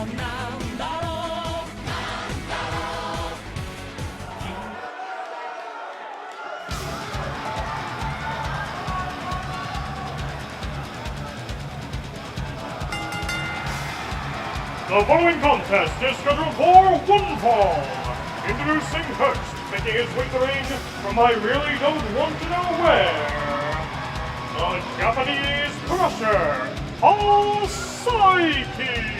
The following contest is scheduled for one fall. Introducing first, making his way to the ring from I really don't want to know where, the Japanese Crusher, Hasaiki.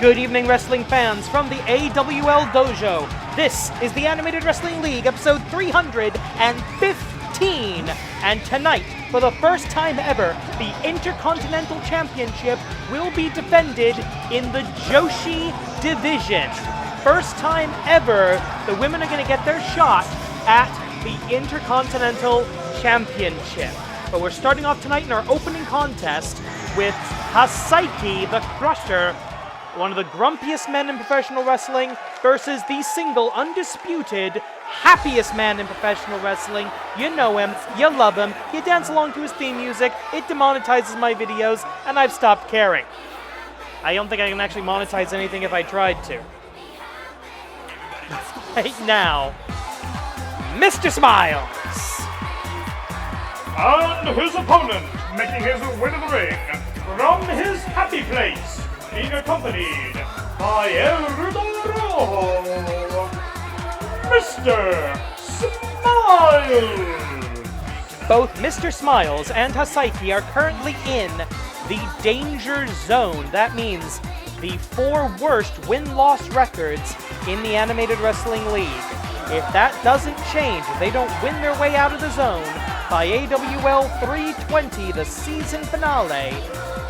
Good evening, wrestling fans from the AWL Dojo. This is the Animated Wrestling League, episode 315. And tonight, for the first time ever, the Intercontinental Championship will be defended in the Joshi division. First time ever, the women are going to get their shot at the Intercontinental Championship. But we're starting off tonight in our opening contest with Hasaiki, the Crusher, one of the grumpiest men in professional wrestling, versus the single, undisputed, happiest man in professional wrestling. You know him, you love him, you dance along to his theme music, it demonetizes my videos, and I've stopped caring. I don't think I can actually monetize anything if I tried to. Right now, Mr. Smiles! And his opponent, making his way to the ring from his happy place, being accompanied by Mr. Smiles! Both Mr. Smiles and Hasaiki are currently in the danger zone. That means the 4 worst win-loss records in the Animated Wrestling League. If that doesn't change, if they don't win their way out of the zone by AWL 320, the season finale,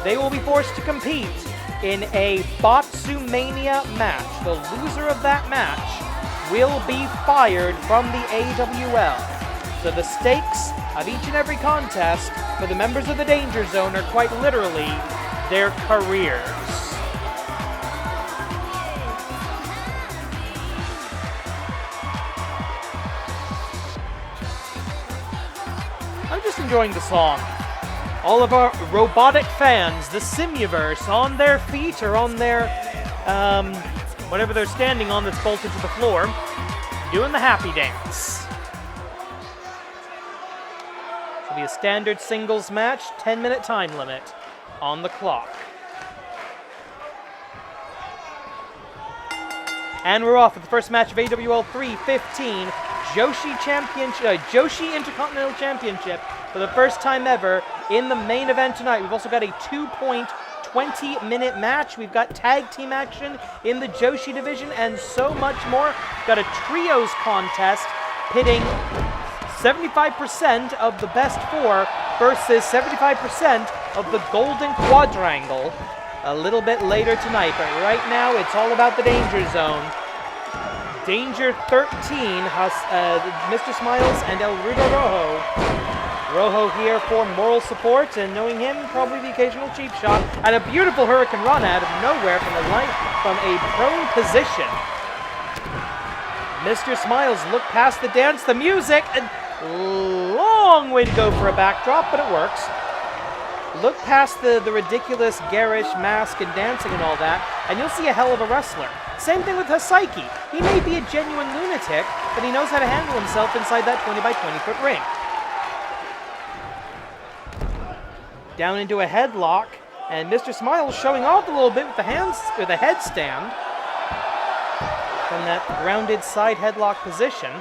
they will be forced to compete in a Botsumania match. The loser of that match will be fired from the AWL. So the stakes of each and every contest for the members of the Danger Zone are quite literally their careers. I'm just enjoying the song. All of our robotic fans, the Simuverse, on their feet or on their, whatever they're standing on that's bolted to the floor, doing the happy dance. This will be a standard singles match, 10-minute time limit on the clock. And we're off with the first match of AWL 315, Joshi Intercontinental Championship for the first time ever in the main event tonight. We've also got a 2.20-minute match. We've got tag team action in the Joshi division and so much more. We've got a trios contest pitting 75% of the best 4 versus 75% of the Golden Quadrangle a little bit later tonight. But right now, it's all about the Danger Zone. Danger 13 has Mr. Smiles and El Rudo Rojo. Rojo here for moral support, and knowing him, probably the occasional cheap shot, and a beautiful Hurricane Run out of nowhere from a prone position. Mr. Smiles looked past the dance, the music, and long way to go for a backdrop, but it works. Look past the ridiculous garish mask and dancing and all that, and you'll see a hell of a wrestler. Same thing with Hasaiki. He may be a genuine lunatic, but he knows how to handle himself inside that 20 by 20 foot ring. Down into a headlock, and Mr. Smiles showing off a little bit with the headstand from that grounded side headlock position.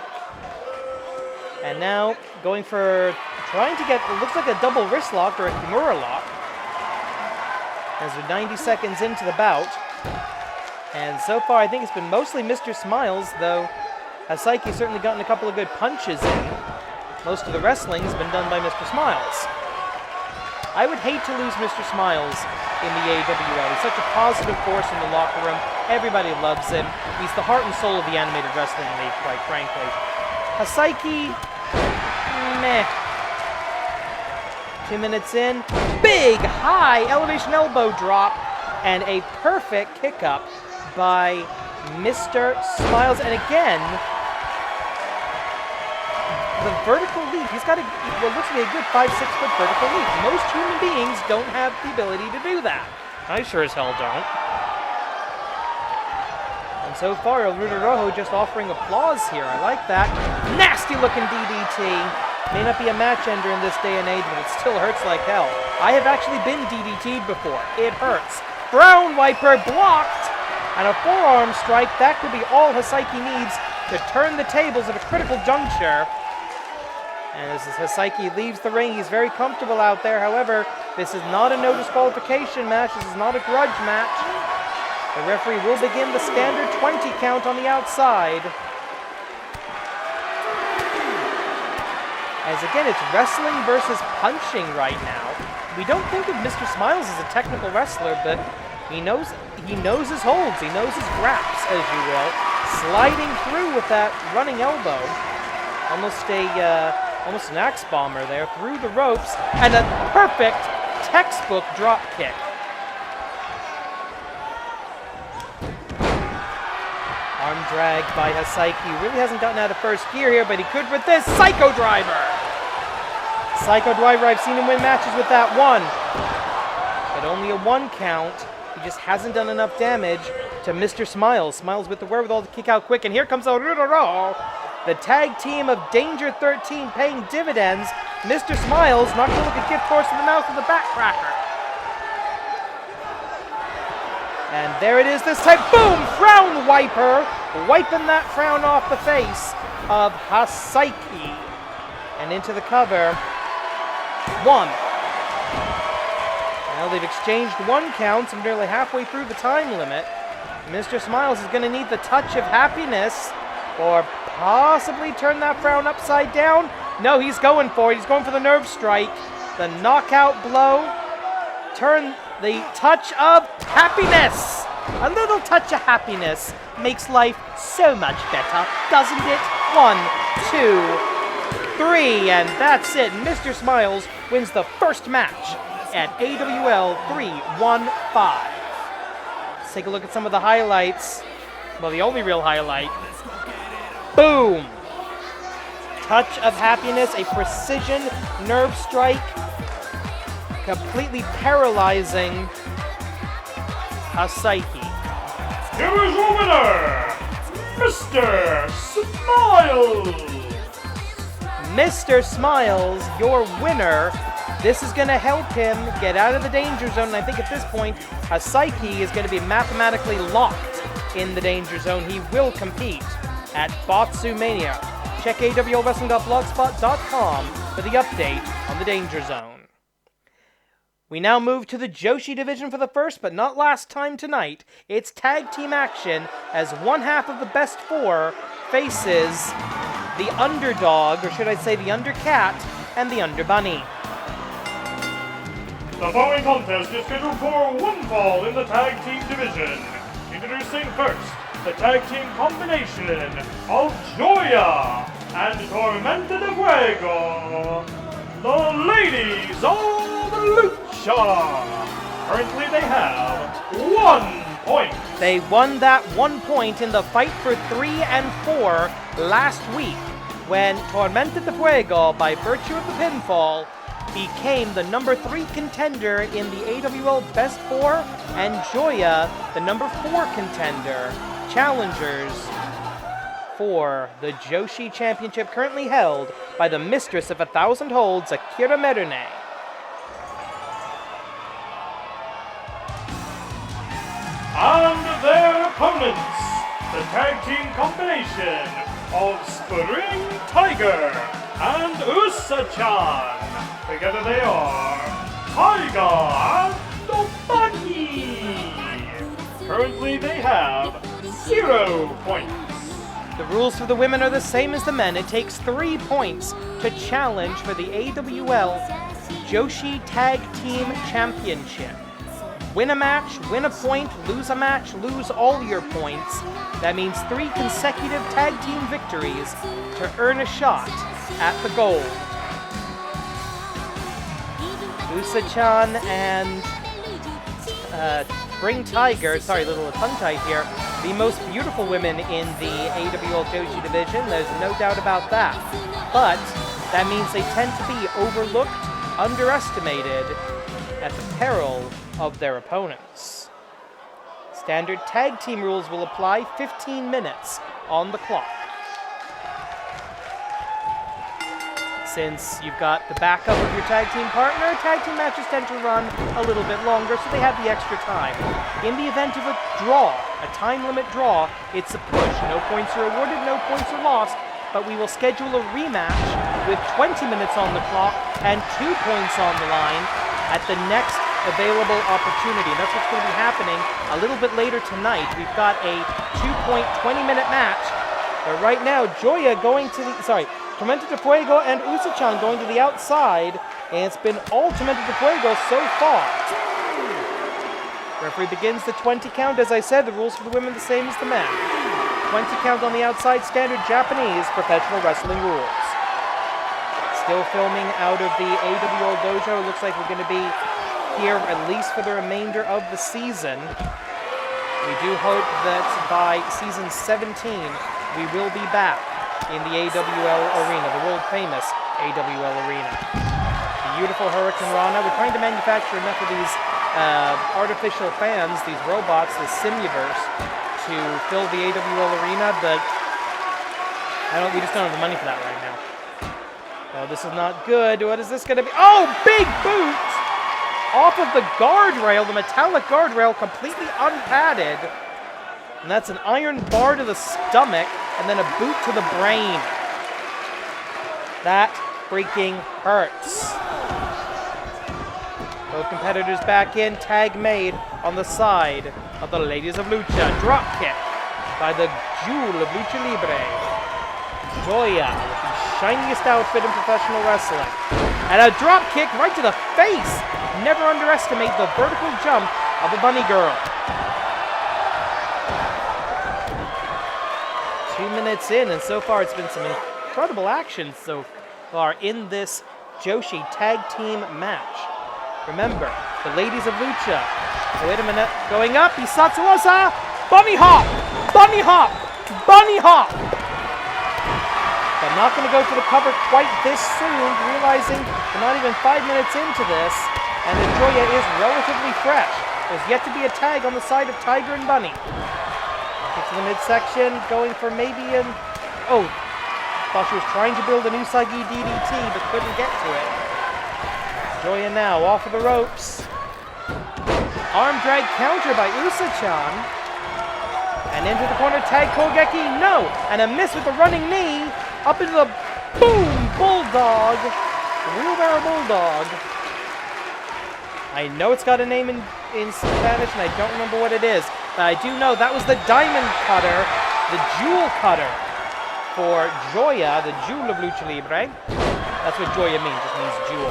And now going for trying to get what looks like a double wrist lock or a Kimura lock. As we're 90 seconds into the bout. And so far I think it's been mostly Mr. Smiles, though Hasaiki's certainly gotten a couple of good punches in. Most of the wrestling has been done by Mr. Smiles. I would hate to lose Mr. Smiles in the AWL. He's such a positive force in the locker room. Everybody loves him. He's the heart and soul of the Animated Wrestling League, quite frankly. Hasaiki, meh. 2 minutes in, big high elevation elbow drop and a perfect kick up by Mr. Smiles. And again, the vertical leap. He's got what looks to be a good 5-6 foot vertical leap. Most human beings don't have the ability to do that. I sure as hell don't. And so far, El Rudo Rojo just offering applause here. I like that. Nasty looking DDT. May not be a match ender in this day and age, but it still hurts like hell. I have actually been DDT'd before. It hurts. Brown Wiper blocked. And a forearm strike. That could be all Hasaiki needs to turn the tables at a critical juncture. And as Hasaiki leaves the ring, he's very comfortable out there. However, this is not a no disqualification match. This is not a grudge match. The referee will begin the standard 20 count on the outside. As again, it's wrestling versus punching right now. We don't think of Mr. Smiles as a technical wrestler, but he knows his holds. He knows his graps, as you will. Sliding through with that running elbow. Almost an axe bomber there through the ropes, and a perfect textbook drop kick. Arm drag by Hasaiki. Really hasn't gotten out of first gear here, but he could with this Psycho Driver. Psycho Driver, I've seen him win matches with that one, but only a 1 count. He just hasn't done enough damage to Mr. Smiles. Smiles with the wherewithal to kick out quick, and here comes El Rudo Rojo. The tag team of Danger 13 paying dividends. Mr. Smiles not going to look a gift horse in the mouth of the backcracker. And there it is this time. Boom! Frown Wiper. Wiping that frown off the face of Hasaiki. And into the cover. 1. Now they've exchanged 1 counts. I'm nearly halfway through the time limit. Mr. Smiles is going to need the touch of happiness, or possibly turn that frown upside down. No, he's going for it. He's going for the nerve strike. The knockout blow. Turn the touch of happiness. A little touch of happiness makes life so much better, doesn't it? 1, 2, 3, and that's it. Mr. Smiles wins the first match at AWL 315. Let's take a look at some of the highlights. Well, the only real highlight. Boom! Touch of happiness, a precision nerve strike, completely paralyzing Hasaiki. Here is your winner, Mr. Smiles! Mr. Smiles, your winner. This is going to help him get out of the danger zone, and I think at this point, Hasaiki is going to be mathematically locked in the danger zone. He will compete at Botsu Mania. Check awlwrestling.blogspot.com for the update on the Danger Zone. We now move to the Joshi division for the first but not last time tonight. It's tag team action as one half of the best 4 faces the underdog, or should I say the undercat, and the underbunny. The following contest is scheduled for 1 fall in the tag team division. Introducing first, the tag team combination of Joya and Tormenta de Fuego, the ladies of Lucha. Currently they have 1 point. They won that 1 point in the fight for 3 and 4 last week when Tormenta de Fuego, by virtue of the pinfall, became the number 3 contender in the AWL Best 4, and Joya, the number 4 contender. Challengers for the Joshi Championship, currently held by the mistress of 1,000 holds, Akira Merune. And their opponents, the tag team combination of Spring Tiger and Usa-chan. Together they are Tiger and Nobagi. Currently they have 0 points. The rules for the women are the same as the men. It takes 3 points to challenge for the AWL Joshi Tag Team Championship. Win a match, win a point, lose a match, lose all your points. That means 3 consecutive tag team victories to earn a shot at the gold. Usa-chan and Spring Tiger, sorry, little tongue-tied here, the most beautiful women in the AWL Joshi division, there's no doubt about that. But that means they tend to be overlooked, underestimated, at the peril of their opponents. Standard tag team rules will apply, 15 minutes on the clock. Since you've got the backup of your tag team partner, tag team matches tend to run a little bit longer, so they have the extra time. In the event of a draw, a time limit draw, it's a push. No points are awarded, no points are lost, but we will schedule a rematch with 20 minutes on the clock and 2 points on the line at the next available opportunity. And that's what's going to be happening a little bit later tonight. We've got a 2-point, 20-minute match. But right now, Joya going to the... Tormenta de Fuego and Usa-chan going to the outside, and it's been all Tormenta de Fuego so far. Referee begins the 20 count. As I said, the rules for the women the same as the men. 20 count on the outside, standard Japanese professional wrestling rules. Still filming out of the AWL dojo. It looks like we're going to be here at least for the remainder of the season. We do hope that by season 17, we will be back in the AWL arena, the world-famous AWL arena. Beautiful Hurricane Rana. We're trying to manufacture enough of these artificial fans, these robots, this Simuverse, to fill the AWL arena, but we just don't have the money for that right now. Oh, this is not good. What is this going to be? Oh, big boot! Off of the guardrail, the metallic guardrail, completely unpadded. And that's an iron bar to the stomach, and then a boot to the brain. That freaking hurts. Both competitors back in, tag made on the side of the Ladies of Lucha. Drop kick by the Jewel of Lucha Libre. Joya with the shiniest outfit in professional wrestling. And a drop kick right to the face. Never underestimate the vertical jump of a bunny girl. 2 minutes in, and so far it's been some incredible action so far in this Joshi tag team match. Remember, the Ladies of Lucha. Oh, wait a minute. Going up, Isatsuwasa! Bunny hop! Bunny hop! Bunny hop! But I'm not going to go for the cover quite this soon, realizing we're not even 5 minutes into this, and the Joya is relatively fresh. There's yet to be a tag on the side of Tiger and Bunny. Get to the midsection, going for maybe an... Oh, thought she was trying to build an Usagi DDT, but couldn't get to it. Joya now, off of the ropes. Arm drag counter by Usa-chan. And into the corner, tag Kogeki, no! And a miss with the running knee, up into the boom, bulldog. Wheelbarrow bulldog. I know it's got a name in Spanish, and I don't remember what it is. But I do know that was the diamond cutter, the jewel cutter for Joya, the Jewel of Lucha Libre. That's what Joya means, just means jewel.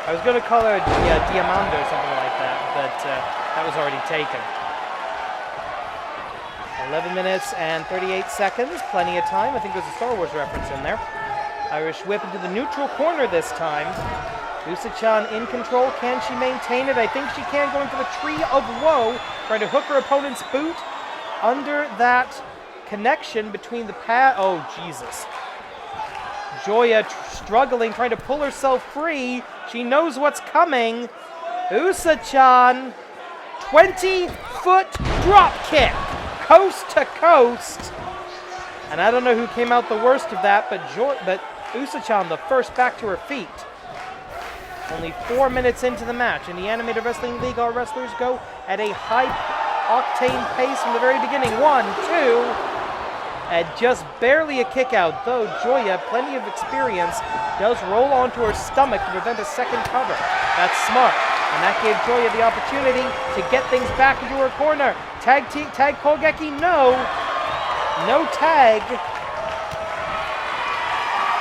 I was going to call her Diamando or something like that, but that was already taken. 11 minutes and 38 seconds, plenty of time. I think there's a Star Wars reference in there. Irish whip into the neutral corner this time. Usa-chan in control. Can she maintain it? I think she can, going for the Tree of Woe, trying to hook her opponent's boot under that connection between the pad. Oh, Jesus. Joya struggling, trying to pull herself free. She knows what's coming. Usa-chan, 20-foot drop kick, coast to coast. And I don't know who came out the worst of that, but Usa-chan, the first back to her feet. Only 4 minutes into the match. In the Animated Wrestling League, our wrestlers go at a high-octane pace from the very beginning. 1, 2... And just barely a kick out, though Joya, plenty of experience, does roll onto her stomach to prevent a second cover. That's smart. And that gave Joya the opportunity to get things back into her corner. Tag Kogeki, no. No tag.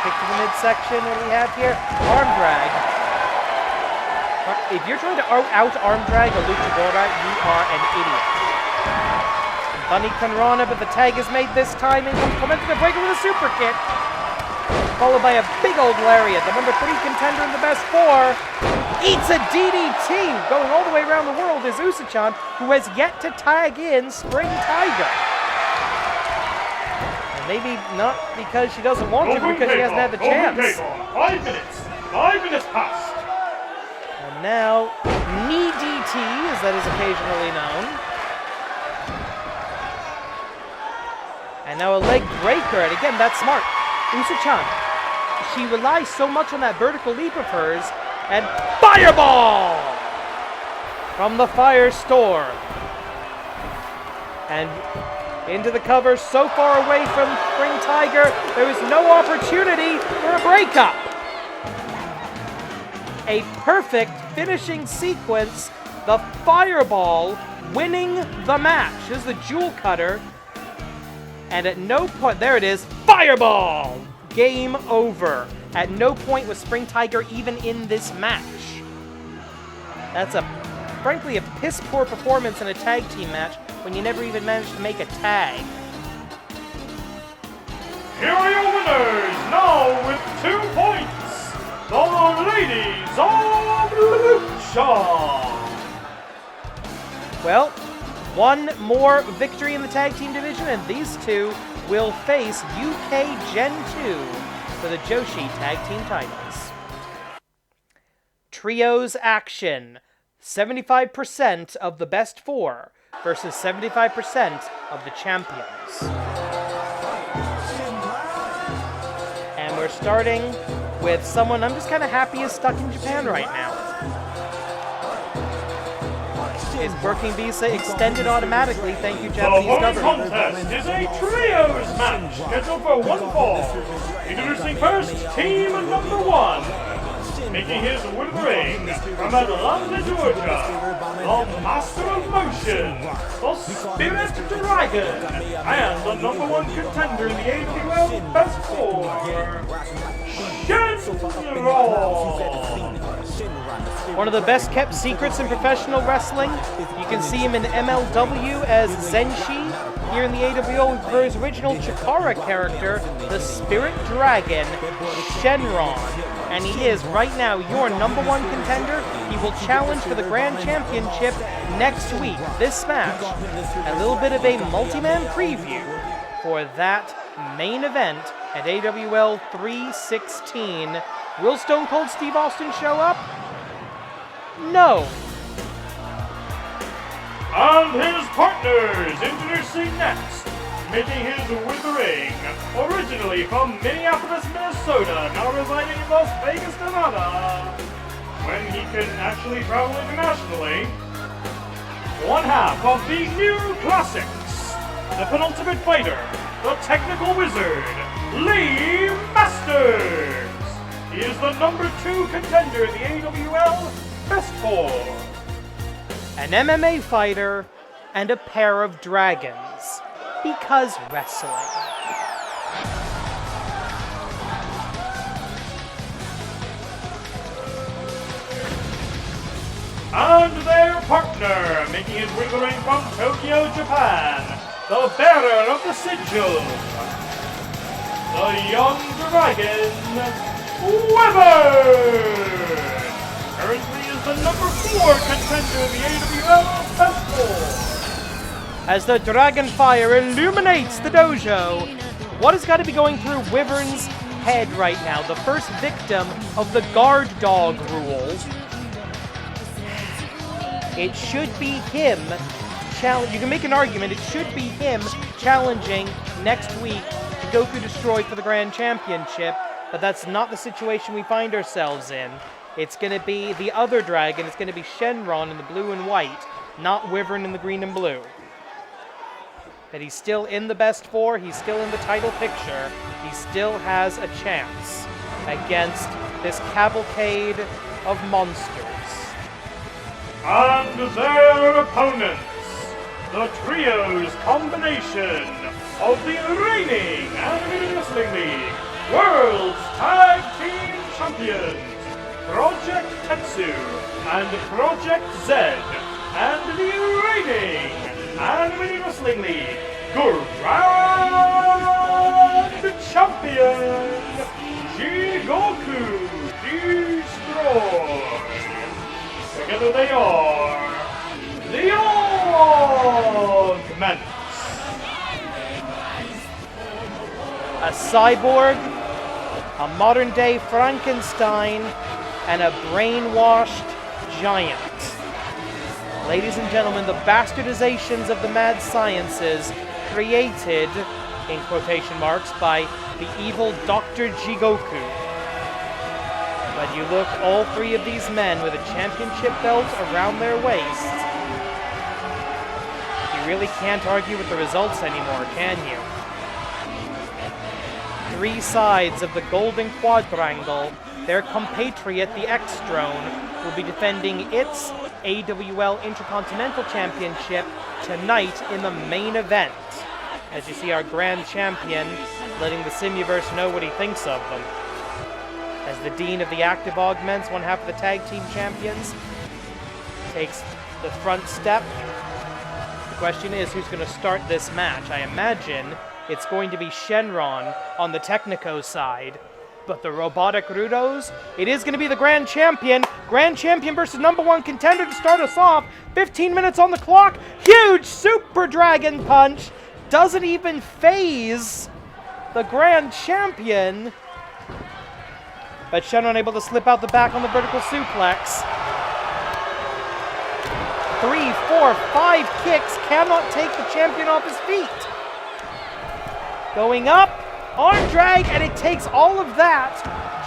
Kick to the midsection. What do we have here? Arm drag. If you're trying to out-arm drag a luchadora, you are an idiot. Bunny Kanrana, but the tag is made this time. In comes Tormenta de Fuego with a super kick. Followed by a big old lariat. The number 3 contender in the best 4 eats a DDT. Going all the way around the world is Usa-chan, who has yet to tag in Spring Tiger. And maybe not because she doesn't want to, but because she hasn't had the chance. 5 minutes. 5 minutes past. And now, knee DT DDT, as that is occasionally known. And now a leg breaker, and again, that's smart. Usa-chan, she relies so much on that vertical leap of hers, and fireball! From the Firestorm. And into the cover, so far away from Spring Tiger, there is no opportunity for a breakup. A perfect finishing sequence, the fireball winning the match. This is the jewel cutter. And at no point, there it is, fireball! Game over. At no point was Spring Tiger even in this match. That's frankly, a piss-poor performance in a tag team match when you never even managed to make a tag. Here are your winners, now with 2 points, the ladies of Lucha. Well, one more victory in the tag team division, and these two will face UK Gen 2 for the Joshi tag team titles. Trios action. 75% of the best 4 versus 75% of the champions. And we're starting with someone I'm just kind of happy is stuck in Japan right now. His working visa extended automatically, thank you Japanese government. The contest is a trios match scheduled for 1 fall. Introducing first, team number 1. Making his way to the ring from Atlanta, Georgia, the Master of Motion, the Spirit Dragon, and the number 1 contender in the AWL Best 4, Shynron. One of the best kept secrets in professional wrestling. You can see him in MLW as Zenshi. Here in the AWL for his original Chikara character, the Spirit Dragon, Shynron. And he is, right now, your number 1 contender. He will challenge for the Grand Championship next week. This match, a little bit of a multi-man preview for that main event at AWL 316. Will Stone Cold Steve Austin show up? No. And his partners, introducing next, making his way to the ring, originally from Minneapolis, Minnesota, now residing in Las Vegas, Nevada. When he can actually travel internationally, one half of the new classics, the penultimate fighter, the technical wizard, Lee Masters. He is the number 2 contender in the AWL Best 4. An MMA fighter and a pair of dragons. Because wrestling. And their partner, making his way to the ring from Tokyo, Japan, the bearer of the sigil, the young dragon, Wyvern. Currently is the number 4 contender in the AWL Best 4. As the dragon fire illuminates the dojo, what has got to be going through Wyvern's head right now? The first victim of the guard dog rule. It should be him. You can make an argument. It should be him challenging next week to Goku Destroy for the Grand Championship, but that's not the situation we find ourselves in. It's going to be the other dragon. It's going to be Shynron in the blue and white, not Wyvern in the green and blue. But he's still in the Best 4, he's still in the title picture, he still has a chance against this cavalcade of monsters. And their opponents, the trios combination of the reigning Animated Wrestling League World's Tag Team Champions, Project Tetsu and Project Z, and the reigning Animated Wrestling League Grand Champion, Jigoku Destroy. Together they are the Augments. A cyborg, a modern-day Frankenstein, and a brainwashed giant. Ladies and gentlemen, the bastardizations of the mad sciences created, in quotation marks, by the evil Dr. Jigoku. But you look, all three of these men with a championship belt around their waists. You really can't argue with the results anymore, can you? Three sides of the Golden Quadrangle, their compatriot, the X-Drone, will be defending its AWL Intercontinental Championship tonight in the main event. As you see our grand champion letting the Simuverse know what he thinks of them. As the Dean of the Active Augments, one half of the Tag Team Champions, takes the front step. The question is, who's going to start this match? I imagine it's going to be Shynron on the Technico side. But the Robotic Rudos, it is going to be the Grand Champion. Grand Champion versus number one contender to start us off. 15 minutes on the clock. Huge Super Dragon Punch. Doesn't even phase the Grand Champion. But Shynron able to slip out the back on the vertical suplex. 3, 4, 5 kicks cannot take the champion off his feet. Going up, arm drag, and it takes all of that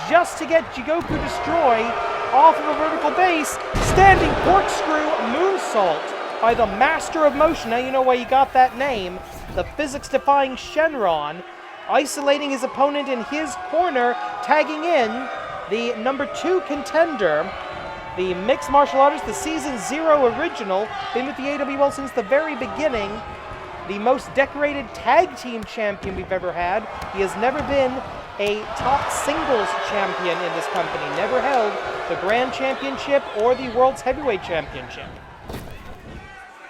just to get Jigoku destroyed off of a vertical base. Standing corkscrew moonsault by the master of motion. Now you know why you got that name. The physics-defying Shynron, isolating his opponent in his corner, tagging in the number 2 contender, the mixed martial artist, the Season 0 original, been with the AWL since the very beginning, the most decorated tag team champion we've ever had. He has never been a top singles champion in this company, never held the Grand Championship or the World's Heavyweight Championship.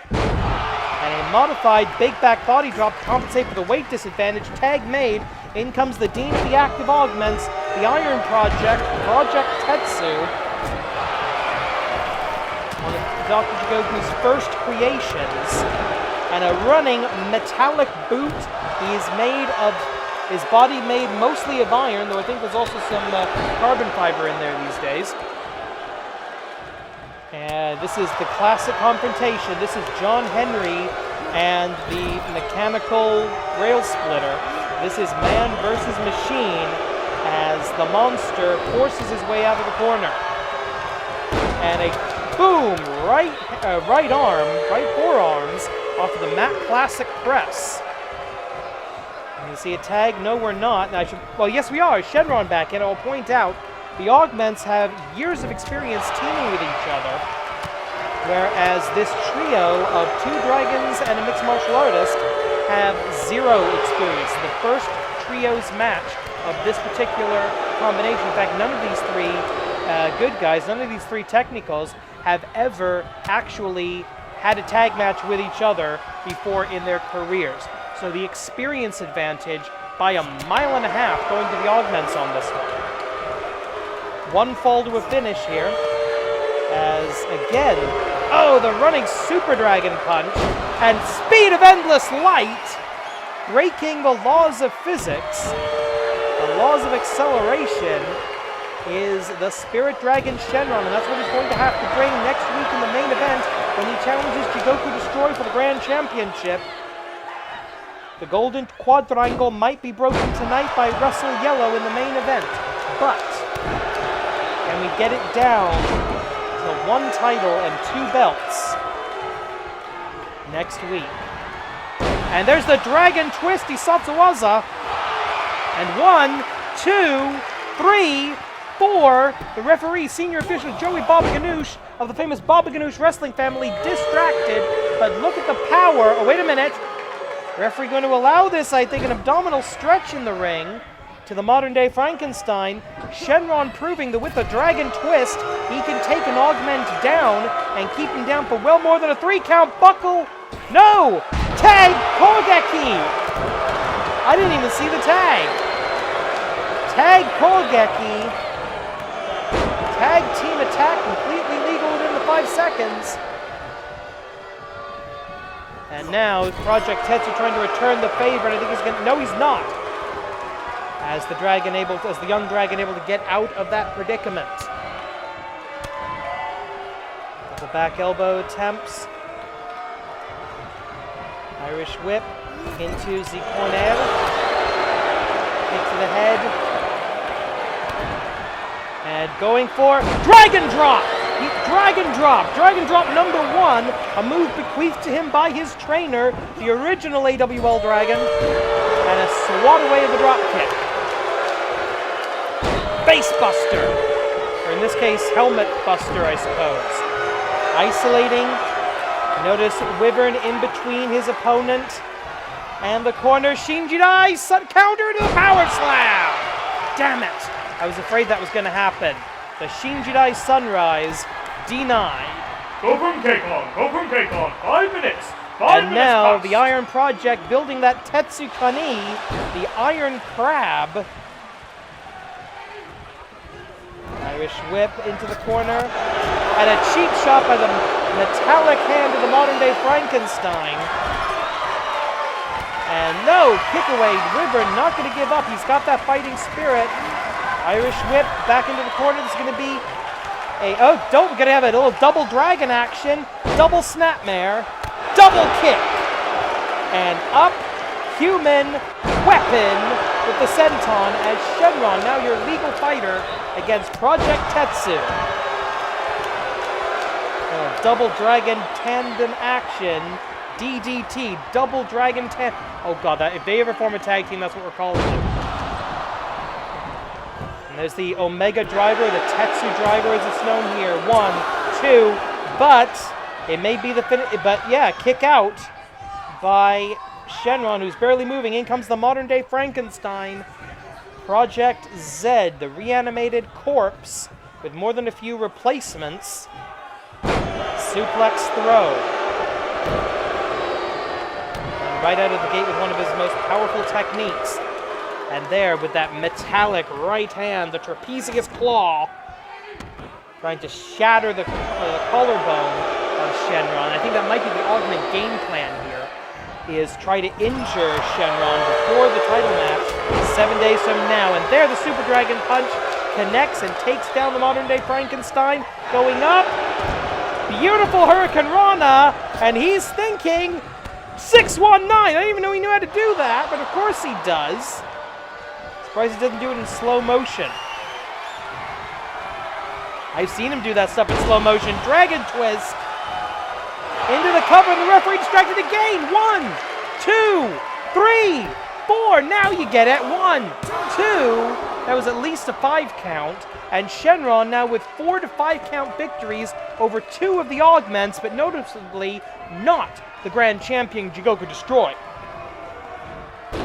And a modified big back body drop to compensate for the weight disadvantage. Tag made. In comes the Dean of the Active Augments, the Iron Project, Project Tetsu. One of Dr. Jigoku's first creations. And a running metallic boot. He's made of, his body made mostly of iron, though I think there's also some carbon fiber in there these days. And this is the classic confrontation. This is John Henry and the mechanical rail splitter. This is man versus machine as the monster forces his way out of the corner. And a boom, right arm, right forearms off of the Matt Classic press. And you see a tag? No, we're not. And well, yes, we are. Shynron back in. I'll point out the Augments have years of experience teaming with each other, whereas this trio of 2 dragons and a mixed martial artist have 0 experience. The first trios match of this particular combination. In fact, none of these 3 good guys, none of these 3 technicals have ever actually had a tag match with each other before in their careers. So the experience advantage by 1.5 miles going to the Augments on this one. One fall to a finish here. As again, oh, the running Super Dragon Punch and speed of endless light, breaking the laws of physics, the laws of acceleration, is the Spirit Dragon Shynron, and that's what he's going to have to bring next week in the main event when he challenges Jigoku Destroy for the Grand Championship. The Golden Quadrangle might be broken tonight by Russell Yellow in the main event, but can we get it down to 1 title and 2 belts next week? And there's the Dragon Twist Isatsuwaza, and 1, 2, 3, 4, the referee, senior official Joey Baba Ganoush of the famous Baba Ganoush wrestling family, distracted, but look at the power. Oh, wait a minute. Referee going to allow this, I think, an abdominal stretch in the ring to the modern-day Frankenstein. Shynron proving that with the Dragon Twist, he can take an Augment down and keep him down for well more than a 3-count. Buckle. No! Tag Kogeki! I didn't even see the tag. Tag Kogeki. Tag team attack completely legal within the 5 seconds. And now Project Tetsu trying to return the favor, and I think he's going to, no, he's not. As the young dragon able to get out of that predicament. The back elbow attempts. Irish whip into the corner. Kick to the head. And going for Dragon Drop! Dragon Drop! Dragon Drop number 1, a move bequeathed to him by his trainer, the original AWL Dragon, and a swat away of the drop kick. Face Buster! Or in this case, Helmet Buster, I suppose. Isolating. Notice Wyvern in between his opponent and the corner. Shinjidai counter to the power slam! Damn it! I was afraid that was going to happen. The Shinjidai Sunrise denied. Go from cake on, go from cake on. 5 minutes. And now the Iron Project building that Tetsukani, the Iron Crab. Irish whip into the corner. And a cheap shot by the metallic hand of the modern-day Frankenstein. And no, kick away. Wyvern not going to give up. He's got that fighting spirit. Irish whip back into the corner. This is going to be a... Oh, we're going to have a little double dragon action. Double snapmare. Double kick. And up, human weapon with the senton as Shynron, now your legal fighter against Project Tetsu. Double dragon tandem action. DDT. Double dragon tandem. Oh god, if they ever form a tag team, that's what we're calling them. And there's the Omega Driver, the Tetsu Driver as it's known here. 1, 2, but it may be the finish. But yeah, kick out by Shynron, who's barely moving. In comes the modern-day Frankenstein, Project Z, the reanimated corpse with more than a few replacements. Suplex throw. And right out of the gate with one of his most powerful techniques. And there, with that metallic right hand, the trapezius claw, trying to shatter the collarbone of Shynron. I think that might be the Augment game plan here, is try to injure Shynron before the title match 7 days from now. And there, the Super Dragon Punch connects and takes down the modern-day Frankenstein. Going up, beautiful Hurricane Rana, and he's thinking 619. I didn't even know he knew how to do that, but of course he does. Surprised he doesn't do it in slow motion. I've seen him do that stuff in slow motion. Dragon twist. Into the cover, the referee distracted again. 1, 2, 3, 4. Now you get it. 1, 2. That was at least a 5 count. And Shynron now with 4 to 5 count victories over 2 of the Augments, but noticeably not the Grand Champion Jigoku Destroy.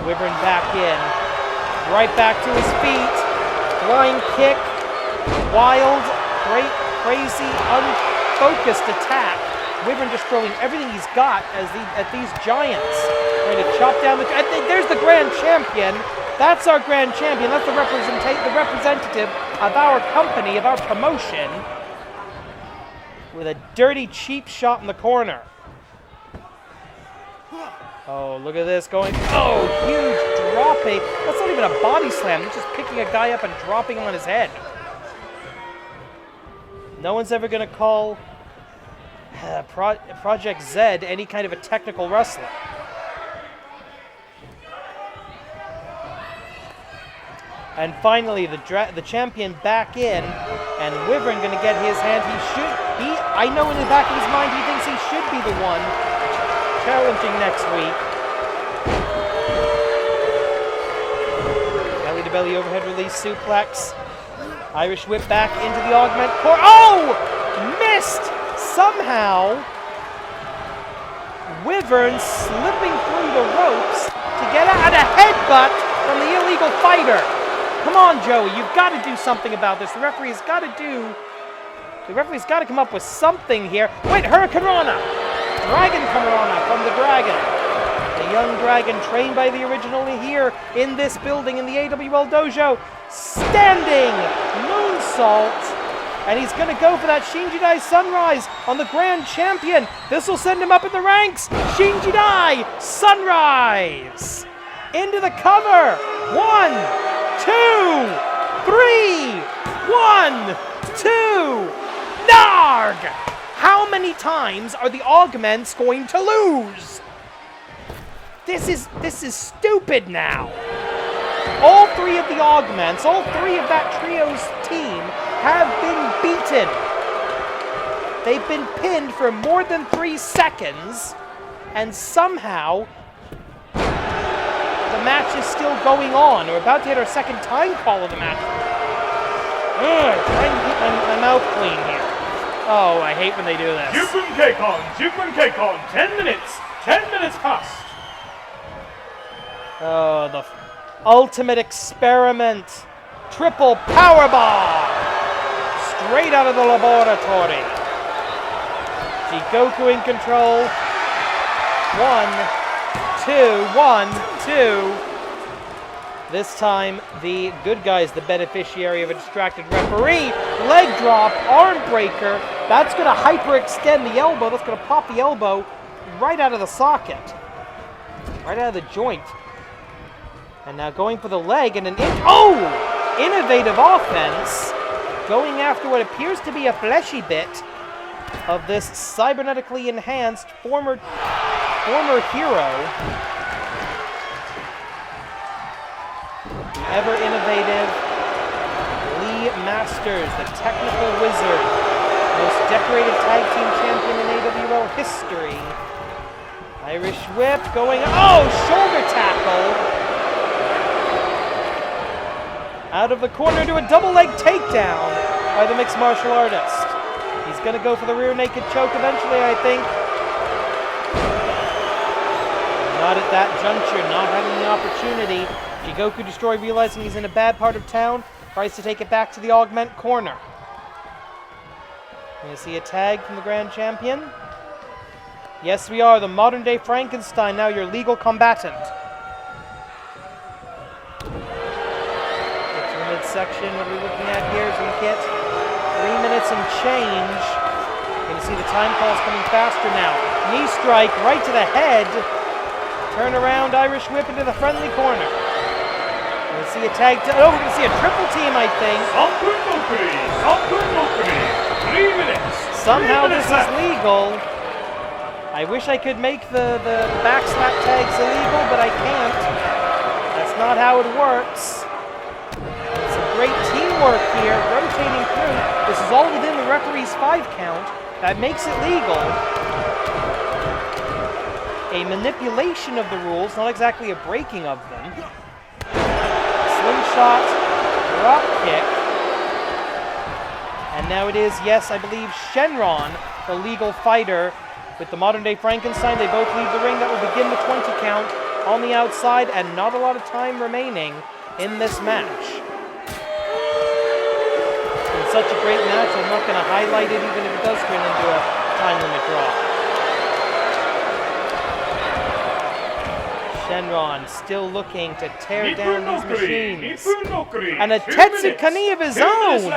Wyvern back in. Right back to his feet. Flying kick. Wild, great, crazy, unfocused attack. Wyvern just throwing everything he's got at these giants. Trying to chop down the... There's the Grand Champion. That's our Grand Champion. That's the representative of our company, of our promotion. With a dirty, cheap shot in the corner. Oh, look at this going... Oh, huge dropping. That's not even a body slam. They're just picking a guy up and dropping him on his head. No one's ever going to call Project Z any kind of a technical wrestler. And finally, the champion back in, and Wyvern going to get his hand. I know in the back of his mind he thinks he should be the one challenging next week. Belly to belly overhead release suplex. Irish whip back into the Augment core. Oh! Missed! Somehow, Wyvern slipping through the ropes to get out a headbutt from the illegal fighter. Come on, Joey, you've got to do something about this. The referee's got to come up with something here. Wait, Hurricane Rana! Dragon Rana from the Dragon. The young dragon trained by the original here in this building in the AWL dojo. Standing moonsault. And he's going to go for that Shinjidai Sunrise on the Grand Champion. This will send him up in the ranks. Shinjidai Sunrise. Into the cover. 1, 2, 3. 1, 2. Narg! How many times are the Augments going to lose? This is stupid now. All three of the Augments, all three of that trio's team have been beaten. They've been pinned for more than 3 seconds, and somehow the match is still going on. We're about to hit our second time call of the match. Ugh, trying to keep my mouth clean here. Oh, I hate when they do this. Jupun Keikon, 10 minutes past. Oh, the ultimate experiment. Triple powerbomb. Straight out of the laboratory. Jigoku in control. 1, 2. This time, the good guy's the beneficiary of a distracted referee. Leg drop, arm breaker. That's going to hyperextend the elbow. That's going to pop the elbow right out of the socket. Right out of the joint. And now going for the leg and innovative offense. Going after what appears to be a fleshy bit of this cybernetically enhanced former hero. The ever innovative Lee Masters, the technical wizard, most decorated tag team champion in AWL history. Irish whip going, shoulder tackle. Out of the corner to a double leg takedown by the mixed martial artist. He's going to go for the rear naked choke eventually, I think. Not at that juncture, not having the opportunity. Jigoku Destroy, realizing he's in a bad part of town, tries to take it back to the Augment corner. We're going to see a tag from the Grand Champion. Yes, we are. The modern-day Frankenstein, now your legal combatant. Get to the midsection. What are we looking at here? As we hit 3 minutes and change. You're going to see the time calls coming faster now. Knee strike right to the head. Turn around, Irish whip into the friendly corner. We're going to see a tag. We're going to see a triple team, I think. 3 minutes. Somehow this is legal. I wish I could make the backslap tags illegal, but I can't. That's not how it works. Some great teamwork here, rotating through. This is all within the referee's 5 count. That makes it legal. A manipulation of the rules, not exactly a breaking of them. Slingshot, drop kick. And now it is, yes, I believe Shynron, the legal fighter, with the modern-day Frankenstein. They both leave the ring. That will begin the 20 count on the outside, and not a lot of time remaining in this match. It's been such a great match, I'm not going to highlight it even if it does turn into a time limit draw. Shynron still looking to tear down these machines. And a Tetsu-Kani of his own,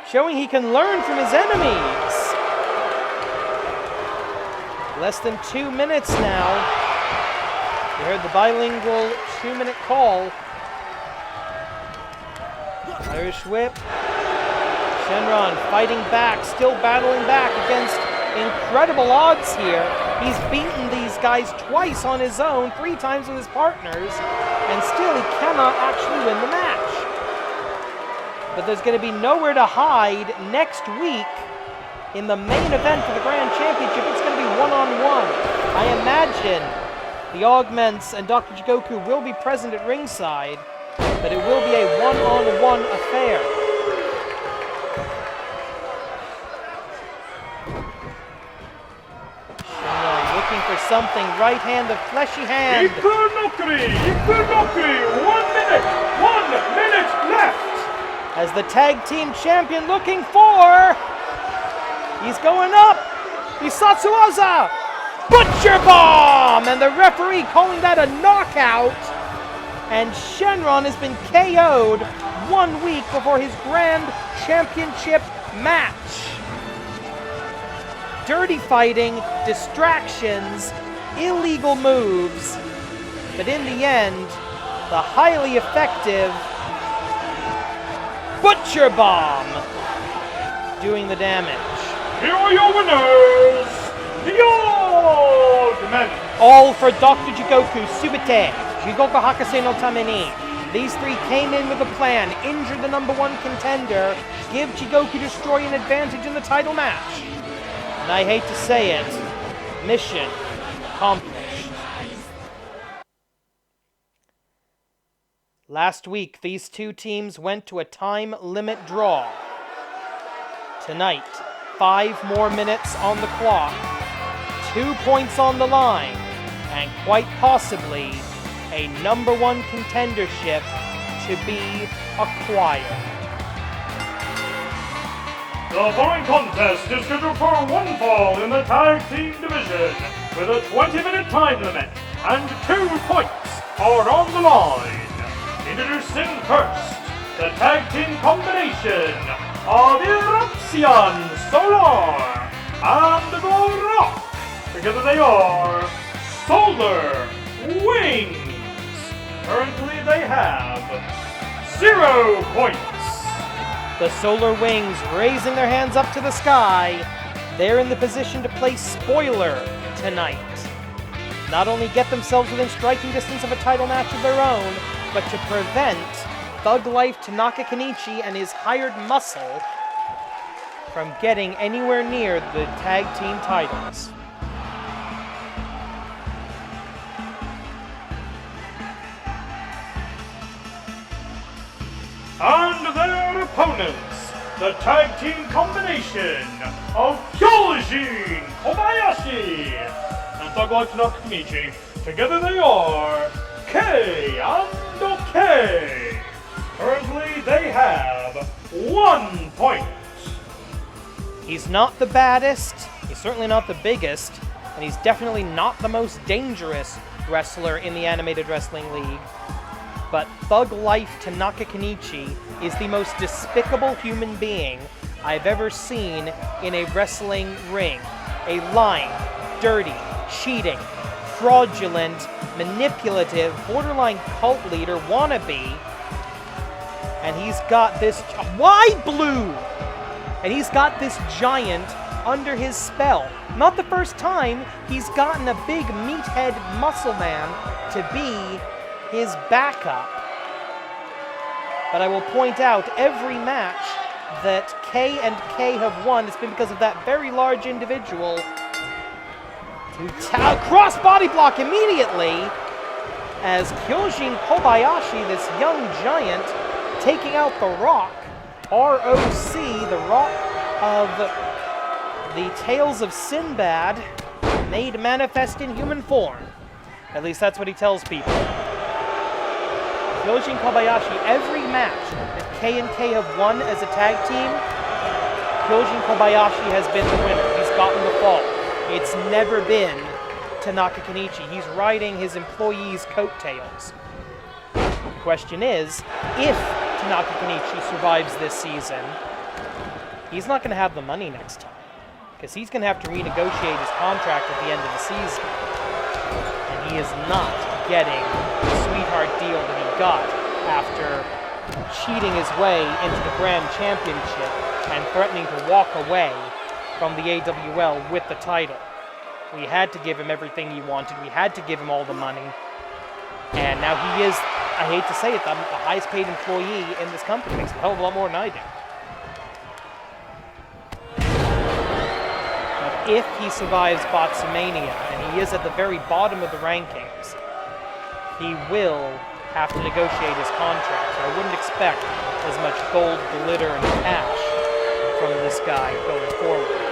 showing he can learn from his enemies. Less than 2 minutes now. You heard the bilingual 2-minute call. Irish whip. Shynron fighting back, still battling back against incredible odds here. He's beaten these guys twice on his own, 3 times with his partners, and still he cannot actually win the match. But there's going to be nowhere to hide next week in the main event for the Grand Championship. It's going to be one-on-one. I imagine the Augments and Dr. Jigoku will be present at ringside, but it will be a one-on-one affair. Looking for something, right hand, the fleshy hand. Ipunokuri, 1 minute left. As the tag team champion looking for, he's going up, Hisatsuwaza, Butcher Bomb, and the referee calling that a knockout. And Shynron has been KO'd 1 week before his Grand Championship match. Dirty fighting, distractions, illegal moves, but in the end, the highly effective Butcher Bomb doing the damage. here are your winners, the Augments. All for Dr. Jigoku Subite, Jigoku Hakase no Tameni. These three came in with a plan, injure the number one contender, give Jigoku Destroy an advantage in the title match. And I hate to say it, mission accomplished. Last week, these two teams went to a time limit draw. Tonight, 5 more minutes on the clock, 2 points on the line, and quite possibly a number one contendership to be acquired. The following contest is scheduled for one fall in the tag team division with a 20-minute time limit and 2 points are on the line. Introducing first, the tag team combination of Eruption Solar and The Rock. Together they are Solar Wings. Currently they have 0 points. The Solar Wings raising their hands up to the sky. They're in the position to play spoiler tonight. Not only get themselves within striking distance of a title match of their own, but to prevent Thug Life Tanaka Kenichi and his hired muscle from getting anywhere near the tag team titles. And their opponents, the tag team combination of Joshi Kobayashi and Thug Life Tanaka Kenichi. Together they are K and K. Currently they have 1 point. He's not the baddest, he's certainly not the biggest, and he's definitely not the most dangerous wrestler in the Animated Wrestling League. But Thug Life Tanaka Kenichi is the most despicable human being I've ever seen in a wrestling ring. A lying, dirty, cheating, fraudulent, manipulative, borderline cult leader wannabe. And he's got this... Why blue? And he's got this giant under his spell. Not the first time he's gotten a big meathead muscle man to be his backup. But I will point out, every match that K and K have won, it's been because of that very large individual. Cross body block immediately as Kyojin Kobayashi, this young giant, taking out The Rock, R.O.C., The Rock of the Tales of Sinbad, made manifest in human form. At least that's what he tells people. Kyojin Kobayashi, every match that K and K have won as a tag team, Kyojin Kobayashi has been the winner. He's gotten the fall. It's never been Tanaka Kenichi. He's riding his employees' coattails. The question is, if Tanaka Kenichi survives this season, he's not going to have the money next time, because he's going to have to renegotiate his contract at the end of the season. And he is not getting the sweetheart deal that he got after cheating his way into the Grand Championship and threatening to walk away from the AWL with the title. We had to give him everything he wanted. We had to give him all the money. And now he is, I hate to say it, the highest paid employee in this company. Makes a hell of a lot more than I do. But if he survives Botsamania, and he is at the very bottom of the rankings, he will have to negotiate his contract. So I wouldn't expect as much gold, glitter, and cash from this guy going forward.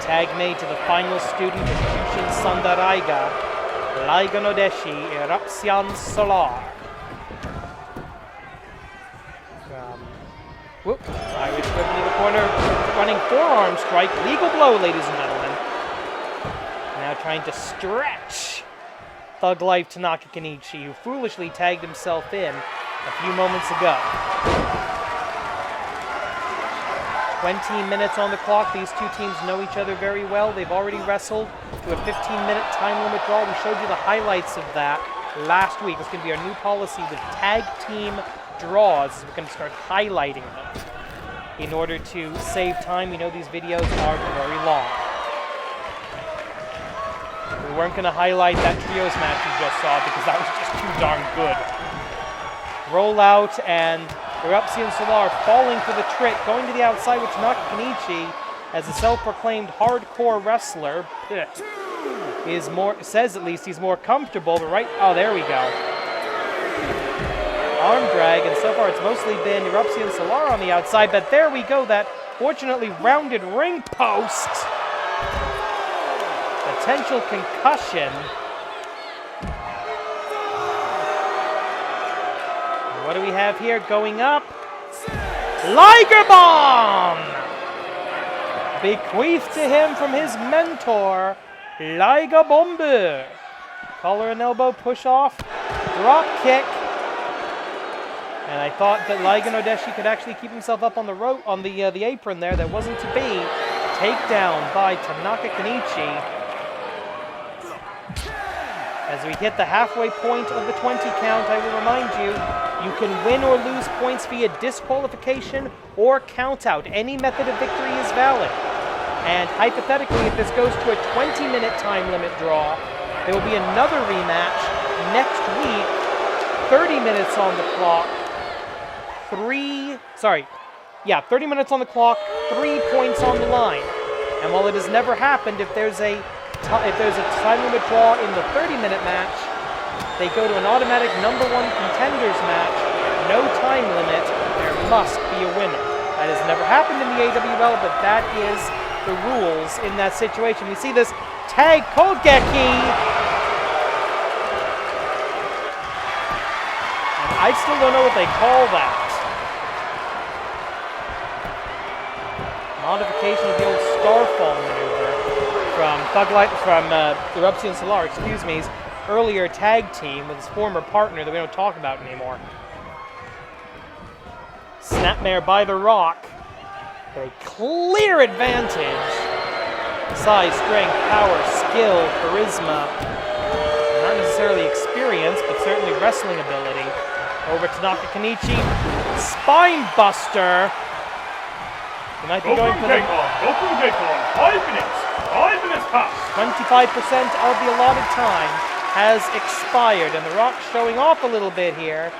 Tag made to the final student of Jushin Sandaraiga, Laiga no Deshi, Eruption Solar. Irish whip into the corner, running forearm strike, legal blow, ladies and gentlemen. Now trying to stretch Thug Life Tanaka Kenichi, who foolishly tagged himself in a few moments ago. 20 minutes on the clock. These two teams know each other very well. They've already wrestled to a 15-minute time limit draw. We showed you the highlights of that last week. It's going to be our new policy with tag team draws. We're going to start highlighting them. in order to save time. We know these videos are very long. We weren't going to highlight that trios match you just saw because that was just too darn good. Roll out, and Erupsi and Solar falling for the trick, going to the outside with Tanaka Kenichi as a self-proclaimed hardcore wrestler. Is more, says at least he's more comfortable, but right, oh, there we go. Arm drag, and so far it's mostly been Erupsi and Solar on the outside, but there we go, that fortunately rounded ring post. Potential concussion. And what do we have here going up? Liger Bomb! Bequeathed to him from his mentor, Liger Bombe. Collar and elbow push off, drop kick. And I thought that Liger Nodeshi could actually keep himself up on the rope, on the apron there. That wasn't to be. Takedown by Tanaka Kenichi. As we hit the halfway point of the 20 count, I will remind you, you can win or lose points via disqualification or count out. Any method of victory is valid. And hypothetically, if this goes to a 20-minute time limit draw, there will be another rematch next week, 30 minutes on the clock, 30 minutes on the clock, 3 points on the line. And while it has never happened, if there's a time limit draw in the 30-minute match, they go to an automatic number 1 contenders match, no time limit, there must be a winner. That has never happened in the AWL, but that is the rules in that situation. We see this tag Kogeki, and I still don't know what they call that. Modification of the old Starfall maneuver from Erupsi and Solar, excuse me, his earlier tag team with his former partner that we don't talk about anymore. Snapmare by The Rock. A clear advantage. Size, strength, power, skill, charisma. Not necessarily experience, but certainly wrestling ability. Over to Tanaka Kenichi. Spine buster. He might be going for the... Go for the 5 minutes. 5 minutes past. 25% of the allotted time has expired, and The Rock showing off a little bit here.